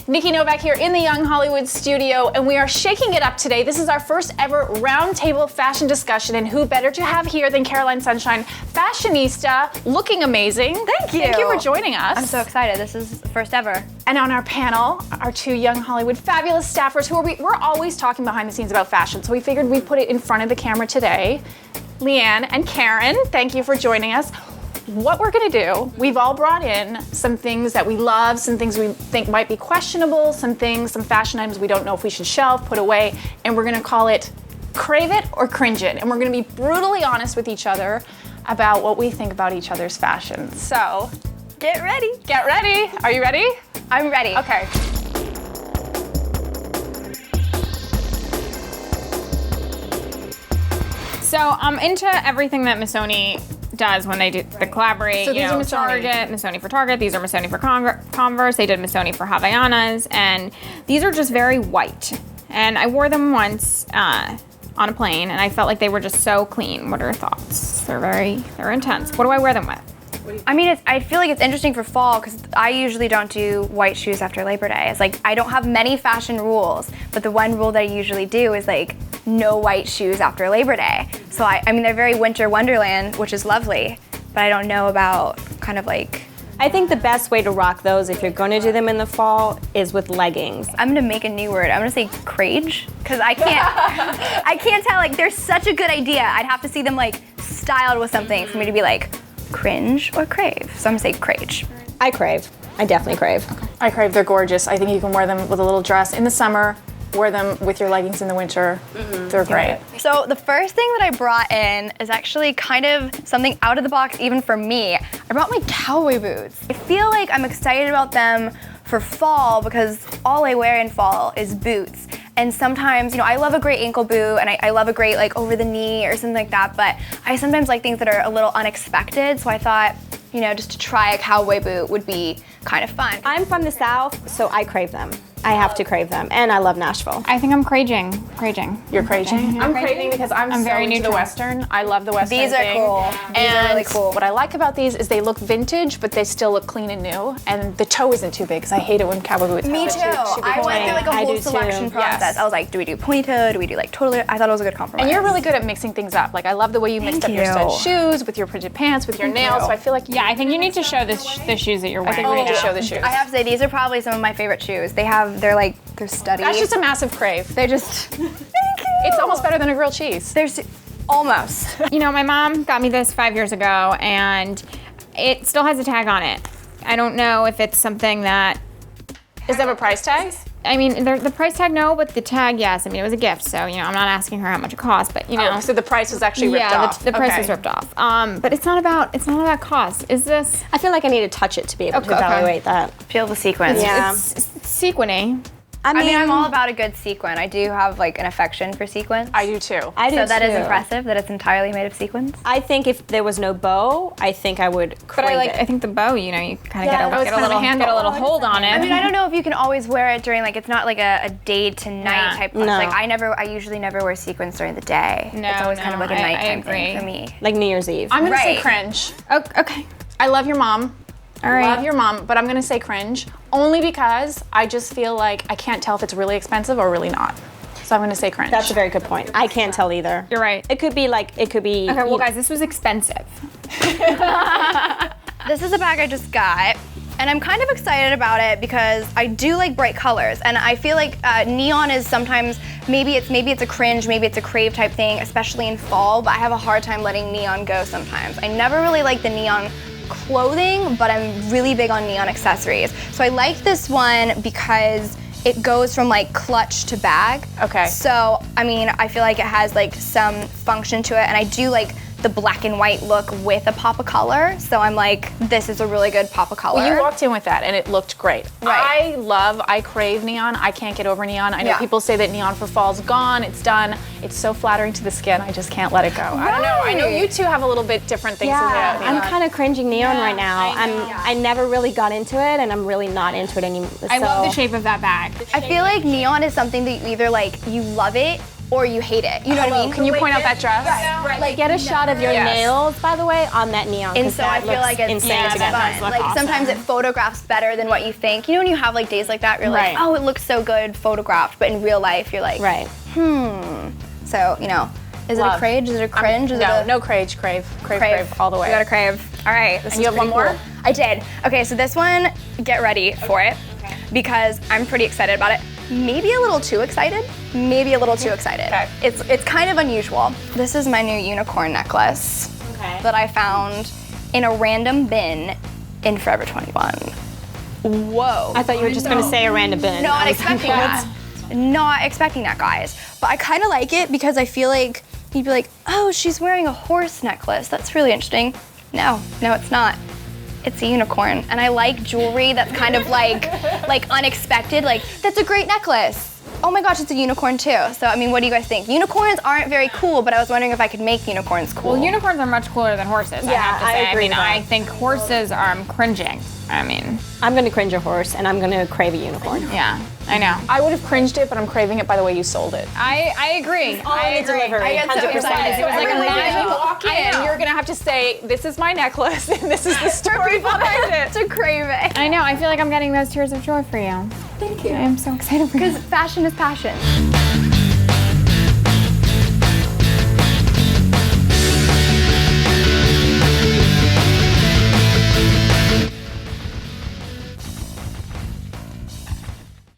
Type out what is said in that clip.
Nikki Novak here in the Young Hollywood studio, and we are shaking it up today. This is our first ever roundtable fashion discussion, and who better to have here than Caroline Sunshine, fashionista, looking amazing. Thank you. Thank you for joining us. I'm so excited. This is the first ever. And on our panel, our two Young Hollywood fabulous staffers who we're always talking behind the scenes about fashion, so we figured we'd put it in front of the camera today. Leanne and Karen, thank you for joining us. What we're gonna do, we've all brought in some things that we love, some things we think might be questionable, some fashion items we don't know if we should shelve, put away, and we're gonna call it Crave It or Cringe It. And we're gonna be brutally honest with each other about what we think about each other's fashion. So, Get ready. get ready. Are you ready? I'm ready. Okay. So I'm into everything that Missoni does when they do the collaborate. So these are Missoni. Target, Missoni for Target. These are Missoni for Converse. They did Missoni for Havaianas, and these are just very white. And I wore them once on a plane, and I felt like they were just so clean. What are your thoughts? They're intense. What do I wear them with? I mean, I feel like it's interesting for fall because I usually don't do white shoes after Labor Day. It's like I don't have many fashion rules, but the one rule that I usually do is like no white shoes after Labor Day. So I mean, they're very winter wonderland, which is lovely, but I don't know about kind of like. I think the best way to rock those if you're going to do them in the fall is with leggings. I'm gonna make a new word. I'm gonna say CRINGE because I can't tell. Like, they're such a good idea. I'd have to see them like styled with something for me to be like cringe or crave. So I'm gonna say CRINGE. I crave. I definitely crave. Okay. I crave, they're gorgeous. I think you can wear them with a little dress in the summer, wear them with your leggings in the winter. They're great. So the first thing that I brought in is actually kind of something out of the box even for me. I brought my cowboy boots. I feel like I'm excited about them for fall because all I wear in fall is boots. And sometimes, you know, I love a great ankle boot and I love a great like over the knee or something like that, but I sometimes like things that are a little unexpected, so I thought, you know, just to try a cowboy boot would be kind of fun. I'm from the South, so I crave them. I have to crave them, and I love Nashville. I think I'm cringing. You're craving? I'm craving because I'm so very into the neutral. Western. I love the Western These are thing. cool. These And are really cool. what I like about these is they look vintage, but they still look clean and new. And the toe isn't too big because I hate it when cowboy boots Me have too. the too big I went toe. through like a I whole do selection too. process. Yes. I was like, do we do pointy toe? Do we do like totally? I thought it was a good compromise. And you're really good at mixing things up. Like I love the way you mixed up Thank your stud you. shoes with your printed pants, with your nails. So I feel like Yeah, I think you need to show the shoes that you're I wearing. think we need to right show now. the shoes. I have to say, these are probably some of my favorite shoes. They're studded. That's just a massive crave. They're just. Thank you. It's almost better than a grilled cheese. There's almost. You know, my mom got me this 5 years ago, and it still has a tag on it. I don't know if it's something that. Does it have a price tag? I mean, the price tag, no, but the tag, yes. I mean, it was a gift, so, you know, I'm not asking her how much it cost, but, you know. Oh, so the price was actually ripped yeah, off. the price Okay. was ripped off. But it's not about cost. Is this? I feel like I need to touch it to be able to Okay. evaluate that. Feel the sequence. Yeah. It's sequiny. I I mean, I'm all about a good sequin. I do have like an affection for sequins. I do too. I do So that is too. impressive that it's entirely made of sequins. I think if there was no bow, I think I would But crave I it. think the bow, you know, you kind of Yeah. get it's a kind of a little handle. get a little hold on it. I mean, I don't know if you can always wear it during like it's not like a day to night Yeah. type look. No. Like I usually never wear sequins during the day. No, it's always kind of no, like a I nighttime thing agree. for me. Like New Year's Eve. I'm gonna say Right. cringe. Oh, okay. I love your mom. All right. Love your mom, but I'm gonna say cringe only because I just feel like I can't tell if it's really expensive or really not. So I'm gonna say cringe. That's a very good point. I can't tell either. You're right. It could be. Okay, well, guys, this was expensive. This is a bag I just got, and I'm kind of excited about it because I do like bright colors, and I feel like neon is sometimes maybe it's a cringe, maybe it's a crave type thing, especially in fall. But I have a hard time letting neon go sometimes. I never really like the neon clothing, but I'm really big on neon accessories. So I like this one because it goes from like clutch to bag. Okay. So, I mean, I feel like it has like some function to it, and I do like the black and white look with a pop of color. So I'm like, this is a really good pop of color. Well, you walked in with that and it looked great. Right. I crave neon. I can't get over neon. I know Yeah. people say that neon for fall's gone, it's done. It's so flattering to the skin, I just can't let it go. I don't know. I know you two have a little bit different things Yeah, about neon. I'm kind of cringing neon right now. I know. I never really got into it, and I'm really not into it anymore. I love the shape of that bag. I feel like neon is something that you either like, you love it or you hate it. You know what I mean? Can you point out that dress? Like, Get a shot of your Yes. nails, by the way, on that neon. and 'cause so I that feel looks like it's insane together. does look like awesome. sometimes it photographs better than what you think. You know when you have like days like that, where you're like, Right. oh, it looks so good photographed, but in real life, you're like, Right. So you know, is it a Love. cringe? Is it a cringe? Is it No, a no crave, all the way. We got a crave. All right. This And you is have one pretty more? cool. I did. Okay, so this one, get ready for it because I'm pretty excited about it. Maybe a little too excited. Maybe a little too excited. Okay. It's kind of unusual. This is my new unicorn necklace Okay. that I found in a random bin in Forever 21. Whoa. I thought you were just going to say a random bin. Not I was expecting like, that. Not expecting that, guys. But I kind of like it because I feel like you'd be like, oh, she's wearing a horse necklace. That's really interesting. No, it's not. It's a unicorn. And I like jewelry that's kind of like unexpected. Like, that's a great necklace. Oh my gosh, it's a unicorn too. So, I mean, what do you guys think? Unicorns aren't very cool, but I was wondering if I could make unicorns cool. Well, unicorns are much cooler than horses. I Yeah, have to I say. agree I mean, with that. I think horses are cringing. I mean, I'm going to cringe a horse, and I'm going to crave a unicorn. yeah, I know. I would have cringed it, but I'm craving it by the way you sold it. I agree. I in the agree. delivery. I get so 100%. excited. It was like a Every time magic. you walk in, you're gonna have to say, "This is my necklace, and this is the story behind it." to crave it. I know. I feel like I'm getting those tears of joy for you. Thank you. I am so excited for you. Because fashion is passion.